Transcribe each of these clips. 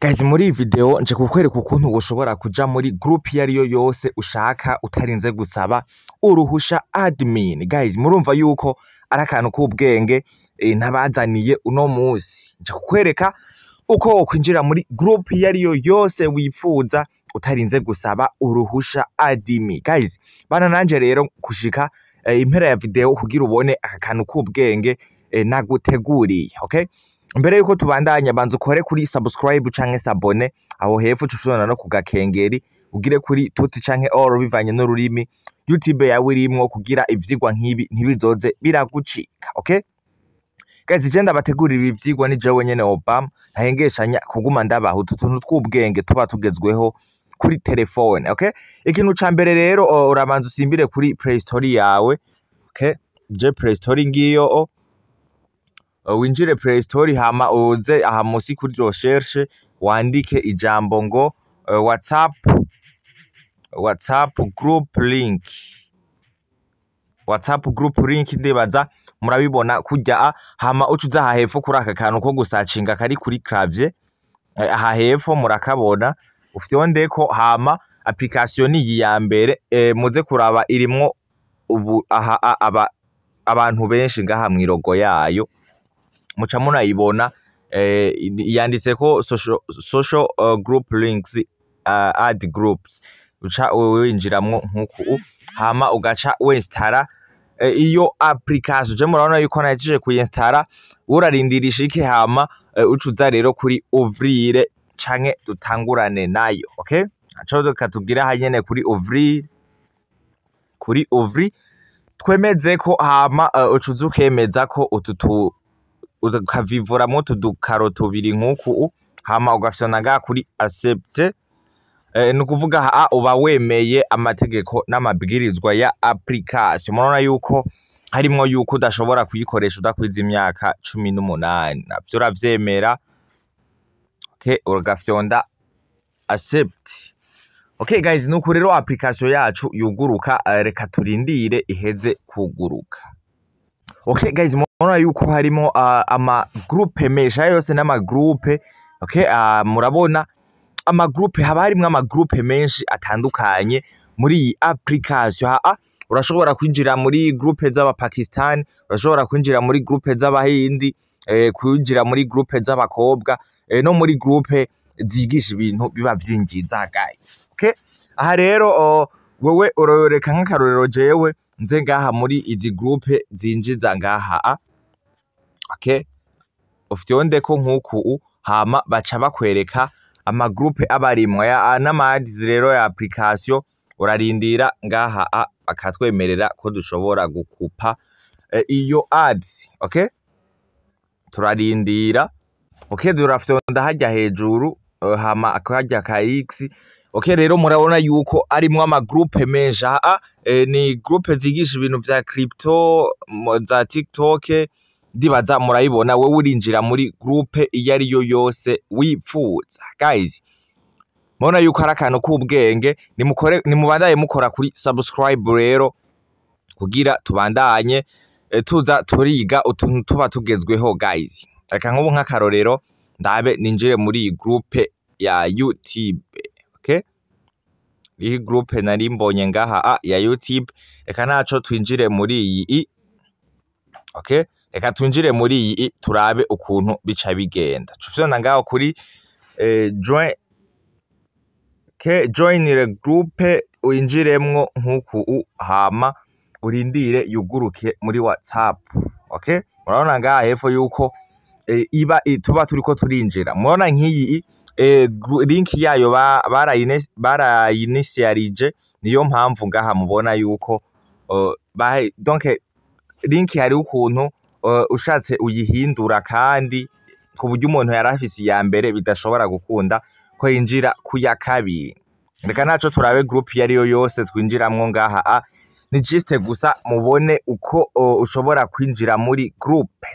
Guys, muri iyi video nje kukwereka ukuntu ushobora kuja muri groupe iyo ariyo yose ushaka utarinze gusaba uruhusha admin. Guys, murumva yuko ari akantu k'ubwenge ntabazaniye uno musi. Nje kukwereka uko wokwinjira muri groupe iyo ariyo yose wifuza utarinze gusaba uruhusha admin. Guys, bana nanje rero kushika impera ya video kugira ubone aka kantu k'ubwenge naguteguriye, okay? Mbere yuko tubandanya banza ukore kuri subscribe canke s'abone aho hepfo cufuna no kugakengeri ugire kuri tuti canke all bivanye n'ururimi YouTube yawe irimwo kugira ivyigwa nk'ibi ntibizoze biragucika, okay? Guys, je ndabategurira ibi vyigwa ni jewe nyene Obama ntahengeshanya kuguma ndabaha utuntu tw'ubwenge tuba tugezweho kuri telefone, okay? Ikintu ca mbere rero urabanza usimbire kuri Play Store yawe, okay? Je Play Store ngiyo winjire Play Store hama uze aha musi kuri recherche wandike ijambo ngo WhatsApp group link. WhatsApp group link ndibaza murabibona kujya hama ucuza aha hepfo kuri aka kantu ko gusacinga kari kuri clavier aha hepfo murakabona ufyondeko hama application iyi ya mbere muze kuraba irimwo ubu aha abantu benshi ngaha mwirogo yayo muca munayibona yanditse ko social group links add groups uca winjiramwo nkuko hama ugaca winstara iyo application. Je murabona yuko naje kuyinstara urarindirisha iki hama ucuza rero kuri ouvrir canke dutangurane nayo, okay? Aco katugira hanyene kuri ouvrir twemeze ko hama ucuza ukemeza ko ututu ukavivoramo tudukaro tubiri nkuko hama ugafyona nga kuri accept nukuvuga uba wemeye amategeko n'amabwirizwa ya application. Murabona yuko harimwo yuko udashobora kuyikoresha udakwiza imyaka 18 navyo uravyemera, okay? Ugafyonda accept, okay? Guys, nuko rero application yacu yuguruka, reka turindire iheze kuguruka. Okay guys, murabona yuko harimo ama groupe mesha yose n'ama groupe, okay? Murabona ama groupe haba harimo ama groupe menshi atandukanye muri iyi application. Urashobora kwinjira muri groupe z'aba Pakistan, urashobora kwinjira muri groupe z'abahindi, kwinjira muri groupe z'abakobwa, no muri groupe zigisha ibintu biba vyinjiza guys, okay? Aha rero wewe uroreka nk'akarorero jewe nze ngaha muri izi groupe zinjiza ngaha, okay? Ufyondeko nkuko hama baca bakwereka ama groupe abarimwe n'ama ads rero ya application. Urarindira ngaha akatwemerera ko dushobora gukupa iyo ads, okay? Turarindira, okay? Durafyonda hajya hejuru hama akajya ka X, okay? Rero murabona yuko arimwe ama groupe menshi. Ni groupe zigisha ibintu vya crypto za TikTok ndibaza murayibona. Wewe urinjira muri groupe iyo ariyo yose wifuza. Guys, mubona yuko ari akantu k'ubwenge, nimubandanye mukora kuri subscribe rero kugira tubandanye tuza turiga utuntu tuba tugezweho. Guys, reka nk'ubu nk'akarorero ndabe ninjire muri iyi groupe ya YouTube, okay? Iyi groupe nari mbonye ngaha ya YouTube, reka naco twinjire muri iyi, okay? Reka twinjire muri iyi turabe ukuntu bica bigenda. Cufyona ngaho kuri join the group winjiremwo nkuko hama urindire yuguruke muri WhatsApp, okay? Murabona ngaha hepfo yuko iba tuba turiko turinjira. Murabona nk'iyi link yayo barayinitialije, niyo mpamvu ngaha mubona yuko donc link hari ukuntu ushatse uyihindura kandi ku buryo umuntu yarafise ya mbere bidashobora gukunda ko yinjira ku ya kabiri. Reka naco turabe groupe yariyo yose twinjiramwo ngaha, ni juste gusa mubone uko ushobora kwinjira muri groupe,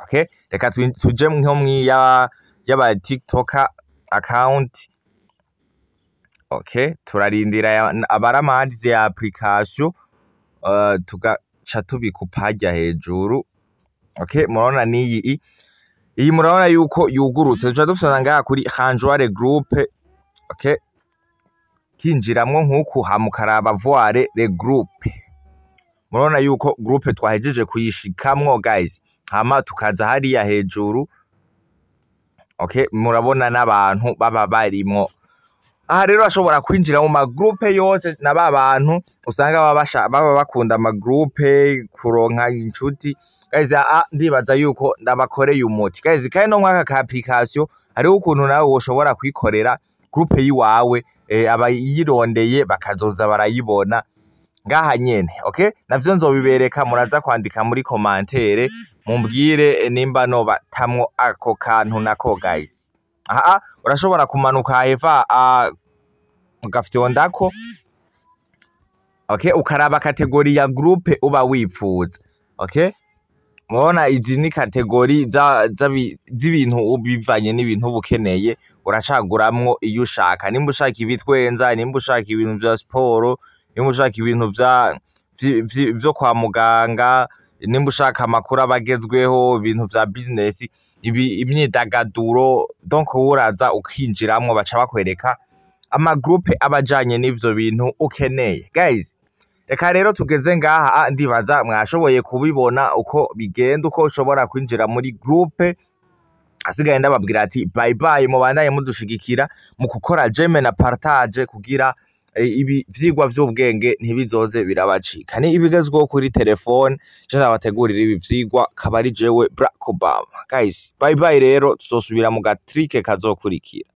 okay? Reka tuje nko y'aba TikTok account, okay? Turarindira abarama ads ya application tugaca tubikupa hajya hejuru, okay? Murabona niyi iyi murabona yuko yugurutse tuca dufitana ngaha kuri Hanjware Groupe. Okay, kinjiramwo nkuku hamukaraba Voire le Groupe. Murabona yuko groupe twahejeje kuyishikamwo guys, hama tukaza hariya hejuru. Okay, murabona n'abantu baba barimwo. Aha rero ashobora kwinjira mu magroupe yose na babantu usanga baba bakunda amagroupe kuronka inshuti guys. Ndibaza yuko ndabakoreye umuti guys, kandi no mwaka ka application hariho ukuntu nawe woshobora kwikorera groupe yiwawe, abayirondeye bakazoza barayibona ngaha nyene. Okay, navyo nzobibereka, muraza kwandika muri commentaire mumbwire nimba no batamwo ako kantu nako guys. Aha urashobora kumanuka heva ugafyondako. Okay, ukaraba kategori ya groupe uba wipfuza. Okay, mubona izi ni kategori z'ibintu ubivanye n'ibintu ubukeneye, uracaguramwo iyo ushaka. Nimba ushaka ibitwenza, nimba ushaka ibintu vya sport, nimba ushaka ibintu vyo kwa muganga, nimba ushaka amakuru abagezweho, ibintu vya business, imyidagaduro. Donc uraza ukinjiramwo baca bakwereka amagroupe abajanye n'ivyo bintu ukeneye guys. Reka rero tugeze ngaha, ndibaza mwashoboye kubibona uko bigenda, uko ushobora kwinjira muri groupe. Asigaye ndababwira ati bye bye, mubandanye mudushigikira mu gukora j'aime na partage kugira ibi vyigwa vy'ubwenge ntibizoze birabacika. Ni ibigezweho kuri telefone je ndabategurira ibi vyigwa, kaba ari jewe Barack Obama guys. Bye bye rero, tuzosubira mu gatrike kazokurikira.